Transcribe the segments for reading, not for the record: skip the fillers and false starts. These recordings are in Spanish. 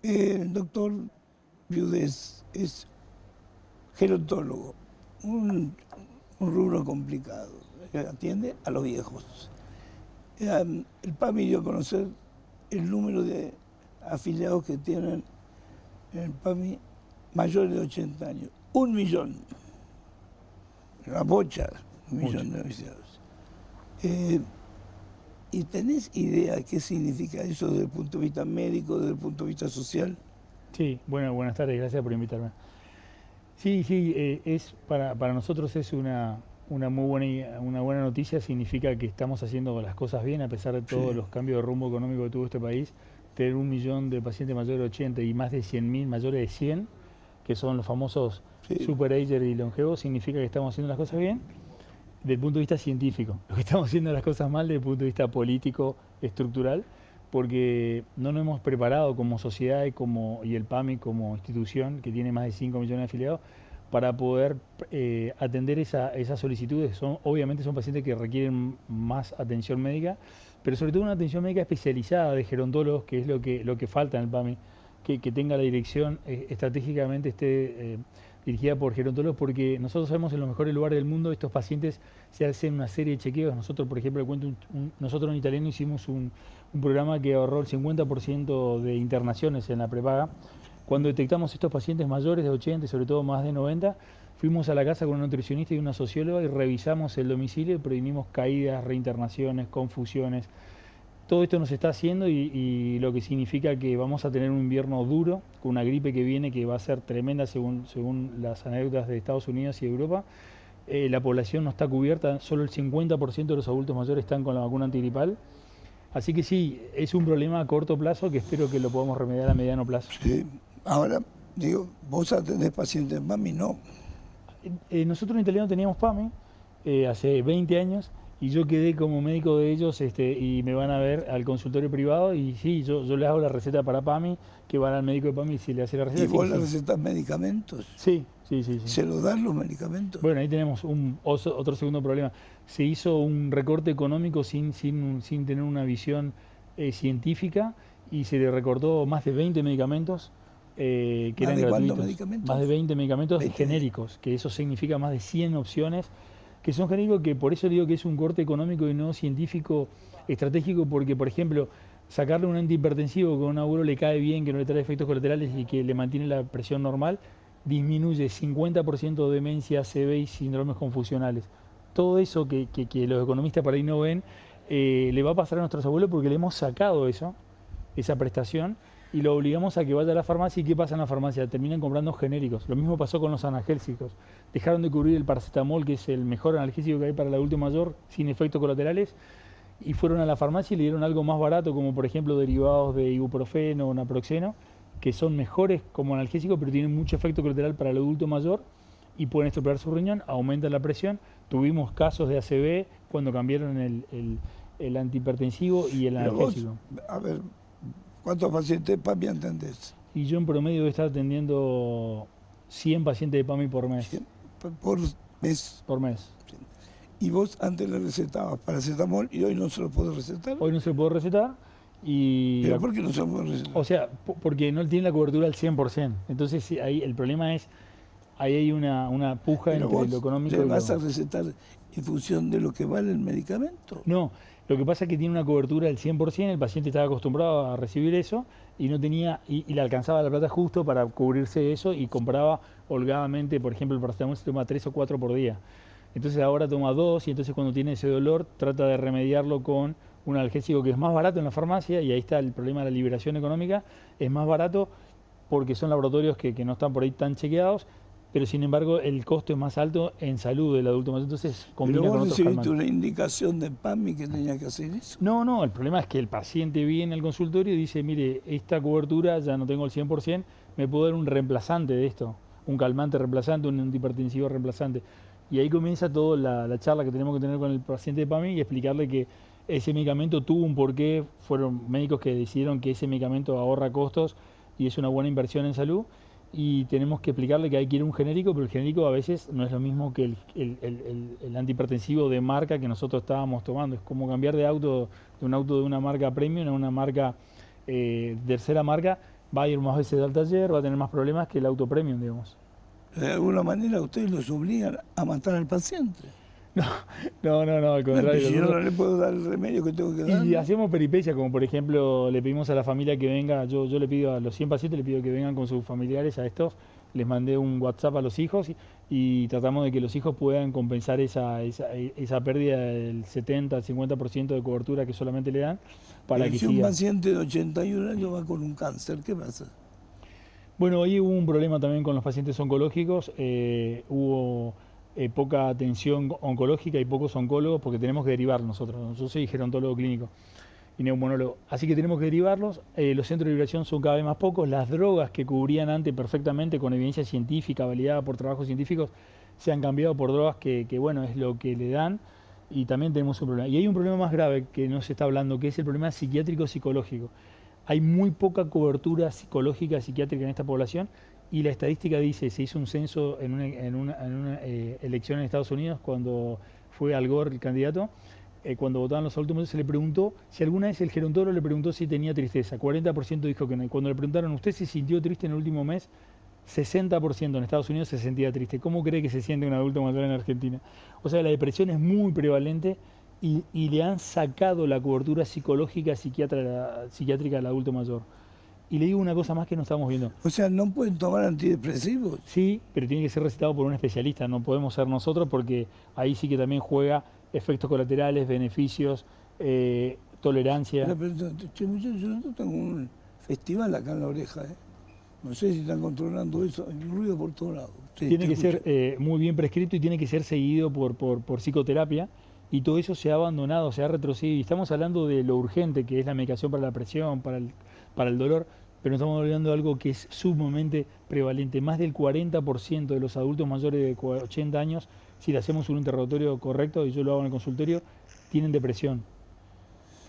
El doctor Viudez es gerontólogo, un rubro complicado, atiende a los viejos. El PAMI dio a conocer el número de afiliados que tienen en el PAMI mayores de 80 años. 1.000.000. Una bocha, 1.000.000 de afiliados. ¿Y tenés idea qué significa eso desde el punto de vista médico, desde el punto de vista social? Sí, bueno, buenas tardes, gracias por invitarme. Sí, para nosotros es una buena noticia, significa que estamos haciendo las cosas bien a pesar de todos los cambios de rumbo económico que tuvo este país. Tener 1.000.000 de pacientes mayores de 80 y más de 100.000 mayores de 100, que son los famosos super ager y longevos, significa que estamos haciendo las cosas bien desde el punto de vista científico. Lo que estamos haciendo las cosas mal desde el punto de vista político, estructural, porque no nos hemos preparado como sociedad y el PAMI como institución, que tiene más de 5 millones de afiliados, para poder atender esas solicitudes. Obviamente son pacientes que requieren más atención médica, pero sobre todo una atención médica especializada de gerontólogos, que es lo que falta en el PAMI, que tenga la dirección estratégicamente esté dirigida por gerontólogos, porque nosotros sabemos en los mejores lugares del mundo estos pacientes se hacen una serie de chequeos. Nosotros, por ejemplo, nosotros en Italiano hicimos un programa que ahorró el 50% de internaciones en la prepaga. Cuando detectamos estos pacientes mayores de 80 y sobre todo más de 90, fuimos a la casa con un nutricionista y una socióloga y revisamos el domicilio y prevenimos caídas, reinternaciones, confusiones. Todo esto nos está haciendo y lo que significa que vamos a tener un invierno duro, con una gripe que viene que va a ser tremenda según las anécdotas de Estados Unidos y Europa. La población no está cubierta, solo el 50% de los adultos mayores están con la vacuna antigripal. Así que sí, es un problema a corto plazo que espero que lo podamos remediar a mediano plazo. Sí. Ahora, digo, vos atendés pacientes PAMI, no. Nosotros en Italiano teníamos PAMI hace 20 años y yo quedé como médico de ellos y me van a ver al consultorio privado y sí, yo les hago la receta para PAMI, que van al médico de PAMI y se le hace la receta. ¿Y vos le recetas medicamentos? Sí. ¿Se los dan los medicamentos? Bueno, ahí tenemos otro segundo problema. Se hizo un recorte económico sin tener una visión científica y se le recortó más de 20 medicamentos. Que eran gratuitos. Medicamentos? Más de 20 medicamentos genéricos, que eso significa más de 100 opciones, que son genéricos, que por eso digo que es un corte económico y no científico estratégico, porque, por ejemplo, sacarle un antihipertensivo que a un abuelo le cae bien, que no le trae efectos colaterales y que le mantiene la presión normal, disminuye 50% de demencia, ACV y síndromes confusionales. Todo eso que los economistas por ahí no ven, le va a pasar a nuestros abuelos porque le hemos sacado esa prestación, y lo obligamos a que vaya a la farmacia. ¿Y qué pasa en la farmacia? Terminan comprando genéricos. Lo mismo pasó con los analgésicos. Dejaron de cubrir el paracetamol, que es el mejor analgésico que hay para el adulto mayor, sin efectos colaterales, y fueron a la farmacia y le dieron algo más barato, como por ejemplo derivados de ibuprofeno o naproxeno, que son mejores como analgésicos, pero tienen mucho efecto colateral para el adulto mayor y pueden estropear su riñón, aumentan la presión. Tuvimos casos de ACV cuando cambiaron el antihipertensivo y el analgésico. A ver, ¿cuántos pacientes de PAMI atendés? Y yo en promedio voy a estar atendiendo 100 pacientes de PAMI por mes. 100 por mes. Por mes. Y vos antes le recetabas paracetamol y hoy no se lo podés recetar. Hoy no se lo puedo recetar. ¿Pero por qué no se lo puedo recetar? O sea, porque no tiene la cobertura al 100%. Entonces ahí el problema es, ahí hay una puja entre lo económico y lo... ¿Le vas a recetar en función de lo que vale el medicamento? No. Lo que pasa es que tiene una cobertura del 100%, el paciente estaba acostumbrado a recibir eso y no tenía y le alcanzaba la plata justo para cubrirse de eso y compraba holgadamente, por ejemplo, el paracetamol se toma 3 o 4 por día. Entonces ahora toma 2 y entonces cuando tiene ese dolor trata de remediarlo con un analgésico que es más barato en la farmacia, y ahí está el problema de la liberación económica. Es más barato porque son laboratorios que no están por ahí tan chequeados, pero sin embargo el costo es más alto en salud del adulto mayor, entonces combina con otros calmantes. ¿Pero vos recibiste una indicación de PAMI que tenía que hacer eso? No, el problema es que el paciente viene al consultorio y dice, mire, esta cobertura ya no tengo el 100%, me puedo dar un reemplazante de esto, un calmante reemplazante, un antihipertensivo reemplazante. Y ahí comienza toda la charla que tenemos que tener con el paciente de PAMI y explicarle que ese medicamento tuvo un porqué, fueron médicos que decidieron que ese medicamento ahorra costos y es una buena inversión en salud. Y tenemos que explicarle que hay que ir a un genérico, pero el genérico a veces no es lo mismo que el antihipertensivo de marca que nosotros estábamos tomando. Es como cambiar de un auto de una marca premium a una marca tercera marca, va a ir más veces al taller, va a tener más problemas que el auto premium, digamos. De alguna manera ustedes los obligan a matar al paciente. No, al contrario. Si yo no le puedo dar el remedio que tengo que dar. Y hacemos peripecias, como por ejemplo, le pedimos a la familia que venga, yo le pido a los 100 pacientes, le pido que vengan con sus familiares a estos, les mandé un WhatsApp a los hijos y tratamos de que los hijos puedan compensar esa pérdida del 70 al 50% de cobertura que solamente le dan para que si siga. un paciente de 81 años va con un cáncer, ¿qué pasa? Bueno, ahí hubo un problema también con los pacientes oncológicos, hubo poca atención oncológica y pocos oncólogos porque tenemos que derivar nosotros. Yo soy gerontólogo clínico y neumonólogo, así que tenemos que derivarlos. Los centros de liberación son cada vez más pocos. Las drogas que cubrían antes perfectamente con evidencia científica, validada por trabajos científicos, se han cambiado por drogas que bueno, es lo que le dan, y también tenemos un problema. Y hay un problema más grave que no se está hablando, que es el problema psiquiátrico-psicológico. Hay muy poca cobertura psicológica, psiquiátrica en esta población. Y la estadística dice, se hizo un censo en una elección en Estados Unidos cuando fue Al Gore el candidato, cuando votaban los adultos mayores, se le preguntó si alguna vez el gerontólogo le preguntó si tenía tristeza. 40% dijo que no. Y cuando le preguntaron, ¿usted se sintió triste en el último mes? 60% en Estados Unidos se sentía triste. ¿Cómo cree que se siente un adulto mayor en Argentina? O sea, la depresión es muy prevalente y le han sacado la cobertura psicológica psiquiátrica al adulto mayor. Y le digo una cosa más que no estamos viendo. O sea, ¿no pueden tomar antidepresivos? Sí, pero tiene que ser recetado por un especialista, no podemos ser nosotros porque ahí sí que también juega efectos colaterales, beneficios, tolerancia. Pero, che, muchachos, yo tengo un festival acá en La Oreja, ¿eh? No sé si están controlando eso, el ruido por todos lados. Sí, tiene que ser muy bien prescrito y tiene que ser seguido por psicoterapia, y todo eso se ha abandonado, se ha retrocedido. Y estamos hablando de lo urgente, que es la medicación para la presión, para el dolor, pero estamos hablando de algo que es sumamente prevalente. Más del 40% de los adultos mayores de 80 años, si le hacemos un interrogatorio correcto, y yo lo hago en el consultorio, tienen depresión.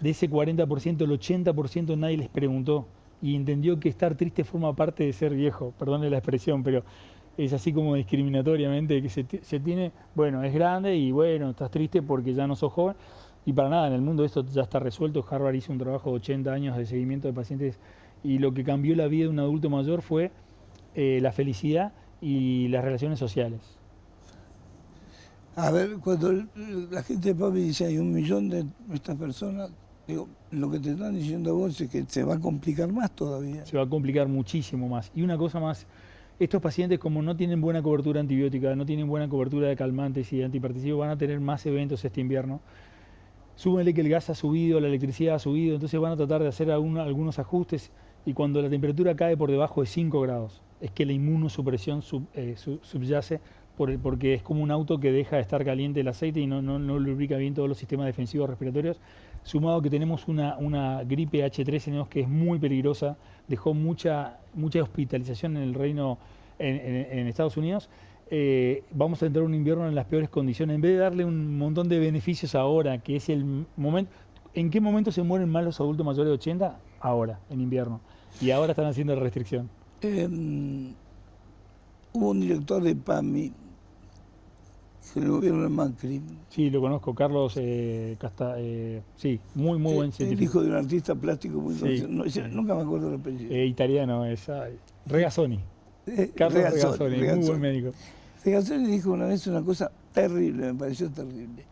De ese 40%, el 80% nadie les preguntó y entendió que estar triste forma parte de ser viejo, perdone la expresión, pero es así como discriminatoriamente que se tiene, bueno, es grande y bueno, estás triste porque ya no sos joven. Y para nada, en el mundo esto ya está resuelto. Harvard hizo un trabajo de 80 años de seguimiento de pacientes y lo que cambió la vida de un adulto mayor fue la felicidad y las relaciones sociales. A ver, cuando la gente de PAMI dice hay 1 millón de estas personas, digo, lo que te están diciendo a vos es que se va a complicar más todavía. Se va a complicar muchísimo más. Y una cosa más, estos pacientes como no tienen buena cobertura antibiótica, no tienen buena cobertura de calmantes y de antihipertensivos, van a tener más eventos este invierno. Súbenle que el gas ha subido, la electricidad ha subido, entonces van a tratar de hacer algunos ajustes, y cuando la temperatura cae por debajo de 5 grados, es que la inmunosupresión subyace porque es como un auto que deja de estar caliente el aceite y no lubrica bien todos los sistemas defensivos respiratorios, sumado que tenemos una gripe H3N2 que es muy peligrosa, dejó mucha hospitalización en el reino, en Estados Unidos. Vamos a entrar un invierno en las peores condiciones. En vez de darle un montón de beneficios ahora, que es el momento. ¿En qué momento se mueren más los adultos mayores de 80? Ahora, en invierno. Y ahora están haciendo restricción. Hubo un director de PAMI, en el gobierno de Macri. Sí, lo conozco, Carlos sí, muy buen científico. El hijo de un artista plástico muy conocido. No, nunca me acuerdo el apellido. Italiano, Regazzoni. Carlos Regazzoni, muy buen médico. Regazzoni dijo una vez una cosa terrible, me pareció terrible,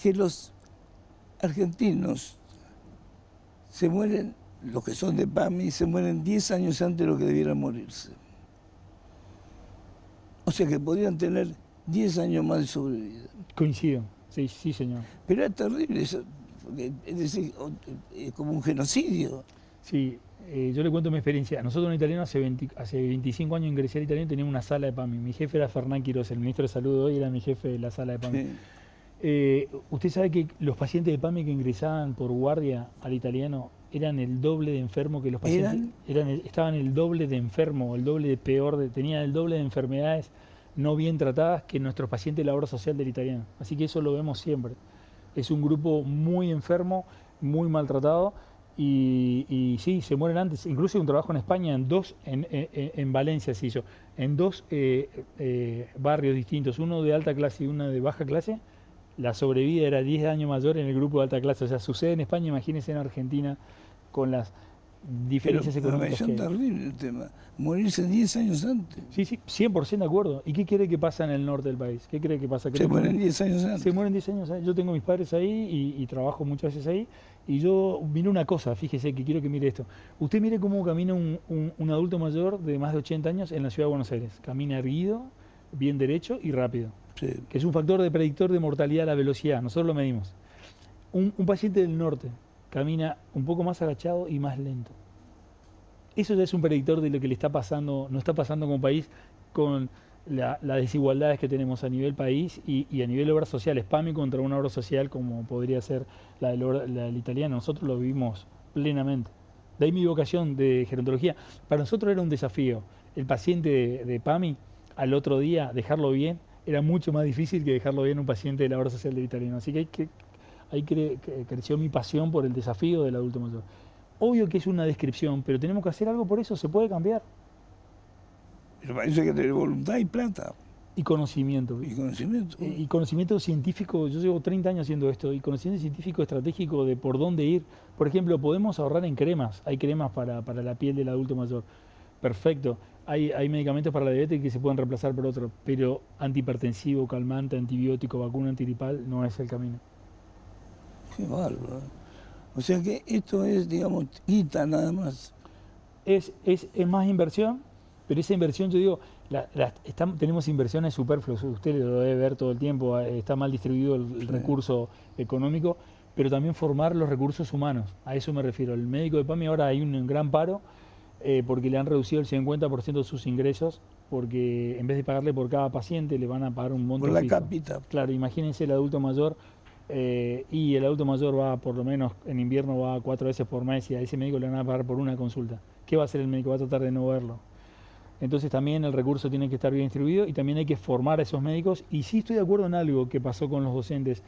que los argentinos se mueren, los que son de PAMI, se mueren 10 años antes de lo que debieran morirse. O sea que podrían tener 10 años más de sobrevida. Coincido, sí, señor. Pero es terrible eso, porque es decir, es como un genocidio. Sí, yo le cuento mi experiencia. Nosotros en italiano hace 25 años ingresé al italiano y teníamos una sala de PAMI. Mi jefe era Fernán Quiroz, el ministro de Salud de hoy era mi jefe de la sala de PAMI. Sí. Usted sabe que los pacientes de PAMI que ingresaban por guardia al italiano eran el doble de enfermo que los pacientes. Estaban el doble de enfermo, el doble de peor, tenían el doble de enfermedades no bien tratadas que nuestros pacientes de la obra social del italiano. Así que eso lo vemos siempre. Es un grupo muy enfermo, muy maltratado. Y sí, se mueren antes. Incluso hay un trabajo en España, en Valencia se hizo, en 2 barrios distintos, uno de alta clase y uno de baja clase. La sobrevida era 10 años mayor en el grupo de alta clase. O sea, sucede en España, imagínense en Argentina, con las diferencias Pero me económicas pareció que hay. terrible el tema. Morirse 10 años antes. Sí, sí, 100% de acuerdo. ¿Y qué cree que pasa en el norte del país? ¿Qué cree que pasa? Se ¿Cree que mueren 10 años antes. se mueren 10 años ahí? Yo tengo mis padres ahí y trabajo muchas veces ahí. Y yo miro una cosa, fíjese que quiero que mire esto. Usted mire cómo camina un adulto mayor de más de 80 años en la ciudad de Buenos Aires. Camina erguido, bien derecho y rápido, Sí. que es un factor de predictor de mortalidad a la velocidad. Nosotros lo medimos. Un paciente del norte camina un poco más agachado y más lento. Eso ya es un predictor de lo que le está pasando, no está pasando como país con las desigualdades que tenemos a nivel país y a nivel de obras sociales. PAMI contra una obra social como podría ser la del italiano. Nosotros lo vivimos plenamente. De ahí mi vocación de gerontología. Para nosotros era un desafío. El paciente de PAMI, al otro día, dejarlo bien, era mucho más difícil que dejarlo bien un paciente de la obra social del italiano. Así que ahí creció mi pasión por el desafío del adulto mayor. Obvio que es una descripción, pero tenemos que hacer algo por eso, se puede cambiar. Pero para eso hay que tener voluntad y plata. Y conocimiento. Y conocimiento. Y conocimiento científico, yo llevo 30 años haciendo esto, y conocimiento científico estratégico de por dónde ir. Por ejemplo, podemos ahorrar en cremas, hay cremas para la piel del adulto mayor. Perfecto. Hay medicamentos para la diabetes que se pueden reemplazar por otros, pero antihipertensivo, calmante, antibiótico, vacuna antigripal no es el camino. Qué bárbaro. O sea que esto es, digamos, guita nada más. Es más inversión, pero esa inversión, yo digo, tenemos inversiones superfluas, usted lo debe ver todo el tiempo, está mal distribuido el recurso económico, pero también formar los recursos humanos, a eso me refiero. El médico de PAMI ahora hay un gran paro porque le han reducido el 50% de sus ingresos, porque en vez de pagarle por cada paciente le van a pagar un monto Por la fijo. cápita. Claro, imagínense el adulto mayor. Y el adulto mayor va, por lo menos en invierno, va 4 veces por mes y a ese médico le van a pagar por una consulta. ¿Qué va a hacer el médico? Va a tratar de no verlo. Entonces también el recurso tiene que estar bien distribuido y también hay que formar a esos médicos. Y sí estoy de acuerdo en algo que pasó con los docentes.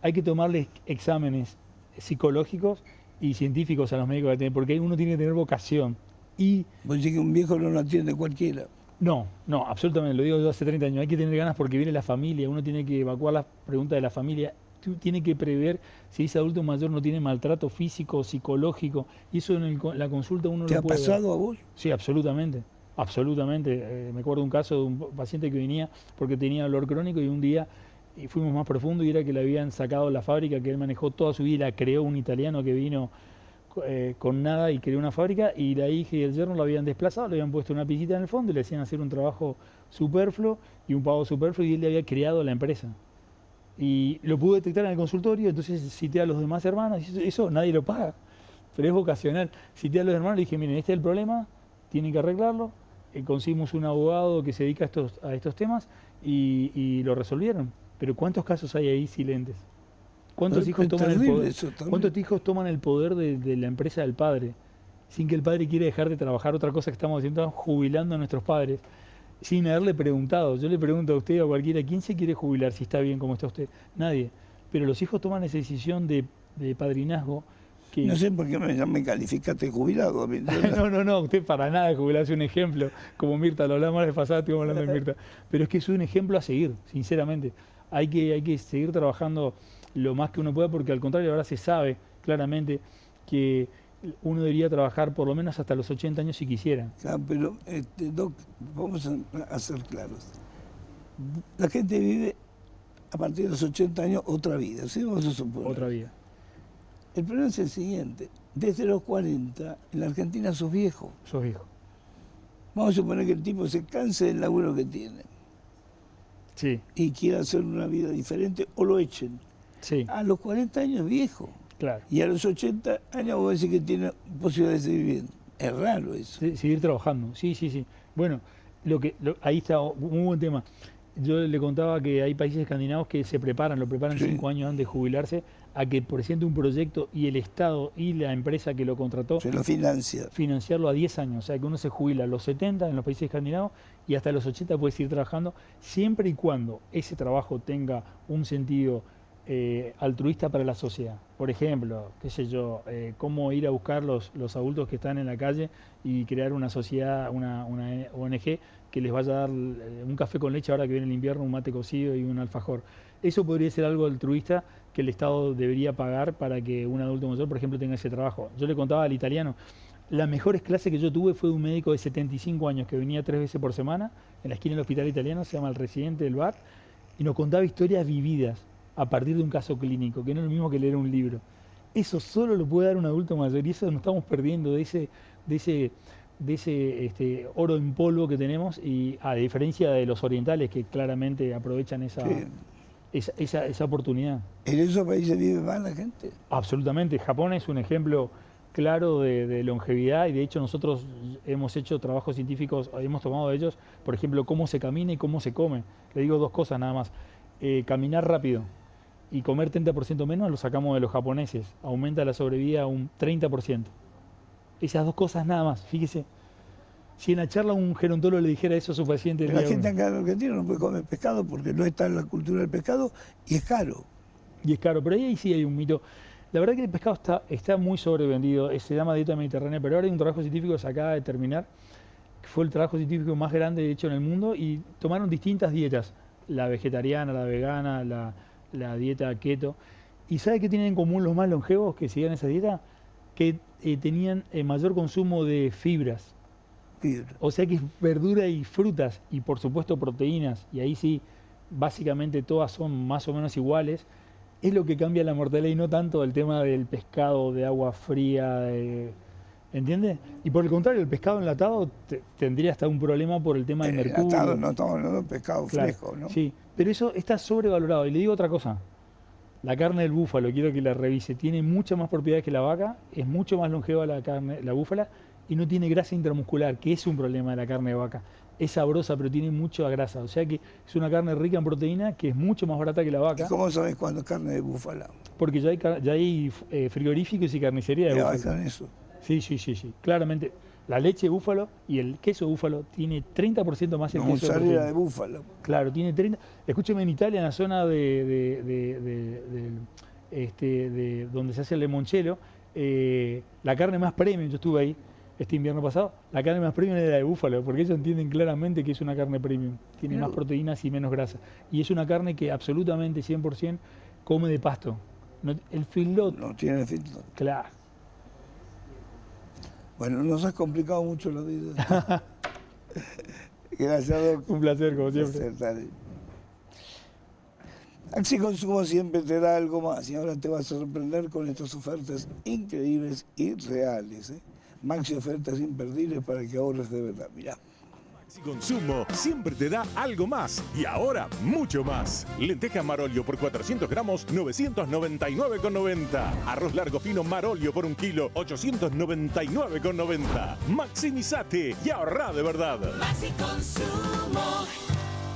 Hay que tomarles exámenes psicológicos y científicos a los médicos, porque uno tiene que tener vocación. Y Vos decís que un viejo no lo atiende cualquiera. no, absolutamente, lo digo yo hace 30 años. Hay que tener ganas porque viene la familia, uno tiene que evacuar las preguntas de la familia. Tiene que prever si ese adulto mayor no tiene maltrato físico, psicológico, y eso en la consulta uno ¿Te lo ha puede ver. pasado a vos? Sí, absolutamente, absolutamente. Me acuerdo un caso de un paciente que venía porque tenía dolor crónico y un día fuimos más profundo y era que le habían sacado la fábrica que él manejó toda su vida, la creó un italiano que vino con nada y creó una fábrica, y la hija y el yerno lo habían desplazado, le habían puesto una piscita en el fondo y le hacían hacer un trabajo superfluo y un pago superfluo, y él le había creado la empresa. Y lo pude detectar en el consultorio, entonces cité a los demás hermanos, y eso nadie lo paga, pero es vocacional. Cité a los hermanos y le dije, miren, este es el problema, tienen que arreglarlo. Conseguimos un abogado que se dedica a estos temas y lo resolvieron. Pero ¿cuántos casos hay ahí silentes? ¿Cuántos hijos toman el poder? ¿Cuántos hijos toman el poder de la empresa del padre? Sin que el padre quiera dejar de trabajar. Otra cosa que estamos haciendo, estamos jubilando a nuestros padres sin haberle preguntado. Yo le pregunto a usted o a cualquiera, ¿quién se quiere jubilar si está bien como está usted? Nadie. Pero los hijos toman esa decisión de padrinazgo. Que... No sé por qué me calificaste jubilado. No, usted para nada es jubilarse, un ejemplo. Como Mirta, lo hablamos la vez pasada, estuvimos hablando de Mirta. Pero es que es un ejemplo a seguir, sinceramente. Hay que seguir trabajando lo más que uno pueda, porque al contrario ahora se sabe claramente que uno debería trabajar por lo menos hasta los 80 años si quisiera. Claro, pero, Doc, vamos a ser claros. La gente vive a partir de los 80 años otra vida, ¿sí? Vamos a suponer. Otra vida. El problema es el siguiente. Desde los 40, en la Argentina sos viejo. Sos viejo. Vamos a suponer que el tipo se canse del laburo que tiene. Sí. Y quiera hacer una vida diferente o lo echen. Sí. A los 40 años viejo. Claro. Y a los 80 años vos decís que tiene posibilidades de seguir viviendo. Es raro eso. Sí, seguir trabajando, sí. Bueno, ahí está un muy buen tema. Yo le contaba que hay países escandinavos que lo preparan 5 años antes de jubilarse, a que presente un proyecto y el Estado y la empresa que lo contrató se lo financia. Financiarlo a 10 años, o sea que uno se jubila a los 70 en los países escandinavos y hasta los 80 puede seguir trabajando, siempre y cuando ese trabajo tenga un sentido altruista para la sociedad. Por ejemplo, qué sé yo, cómo ir a buscar los adultos que están en la calle y crear una sociedad, una ONG que les vaya a dar un café con leche ahora que viene el invierno, un mate cocido y un alfajor. Eso podría ser algo altruista que el Estado debería pagar para que un adulto mayor, por ejemplo, tenga ese trabajo. Yo le contaba al italiano, Las mejores clases que yo tuve fue de un médico de 75 años que venía 3 veces por semana en la esquina del hospital italiano, se llama El Residente del Bar, y nos contaba historias vividas a partir de un caso clínico, que no es lo mismo que leer un libro. Eso solo lo puede dar un adulto mayor y eso nos estamos perdiendo de ese oro en polvo que tenemos, y a diferencia de los orientales que claramente aprovechan esa oportunidad. ¿En esos países vive más la gente? Absolutamente. Japón es un ejemplo claro de longevidad, y de hecho nosotros hemos hecho trabajos científicos, hemos tomado de ellos, por ejemplo, cómo se camina y cómo se come. Le digo 2 cosas nada más. Caminar rápido y comer 30% menos lo sacamos de los japoneses. Aumenta la sobrevida un 30%. Esas 2 cosas nada más, fíjese. Si en la charla un gerontólogo le dijera eso a su paciente... La gente acá en Argentina no puede comer pescado porque no está en la cultura del pescado y es caro. Y es caro, pero ahí sí hay un mito. La verdad que el pescado está muy sobrevendido, se llama dieta mediterránea, pero ahora hay un trabajo científico que se acaba de terminar, que fue el trabajo científico más grande hecho en el mundo, y tomaron distintas dietas, la vegetariana, la vegana, la dieta keto. ¿Y sabe qué tienen en común los más longevos que seguían esa dieta? Que tenían mayor consumo de fibras. O sea que es verdura y frutas, y por supuesto proteínas, y ahí sí, básicamente todas son más o menos iguales. Es lo que cambia la mortalidad y no tanto el tema del pescado de agua fría, ¿entiendes? Y por el contrario, el pescado enlatado tendría hasta un problema por el tema del mercurio. Enlatado, no estamos hablando de pescado fresco, ¿no? Sí, pero eso está sobrevalorado. Y le digo otra cosa, la carne del búfalo, quiero que la revise, tiene muchas más propiedades que la vaca, es mucho más longeva la búfala, y no tiene grasa intramuscular, que es un problema de la carne de vaca. Es sabrosa, pero tiene mucha grasa. O sea que es una carne rica en proteína que es mucho más barata que la vaca. ¿Y cómo sabes cuándo es carne de búfala? Porque ya hay frigoríficos y carnicería de búfalo. ¿Trabajan eso? Sí. Claramente, la leche de búfalo y el queso de búfalo tiene 30% más el queso de mozzarella de búfalo. Claro, tiene 30. Escúcheme, en Italia, en la zona de donde se hace el limoncello, la carne más premium, yo estuve ahí este invierno pasado, la carne más premium es la de búfalo, porque ellos entienden claramente que es una carne premium, tiene más proteínas y menos grasa. Y es una carne que absolutamente 100% come de pasto. El feedlot. No tiene feedlot. Claro. Bueno, nos has complicado mucho la vida. Gracias, Doc. Un placer, como siempre. Axi Consumo siempre te da algo más, y ahora te vas a sorprender con estas ofertas increíbles y reales, ¿eh? Maxi ofertas imperdibles para que ahorres de verdad. Mirá. Maxi Consumo siempre te da algo más, y ahora mucho más. Lentejas Marolio por 400 gramos, 999,90. Arroz largo fino Marolio por 1 kilo, 899,90. Maximizate y ahorrá de verdad. Maxi Consumo.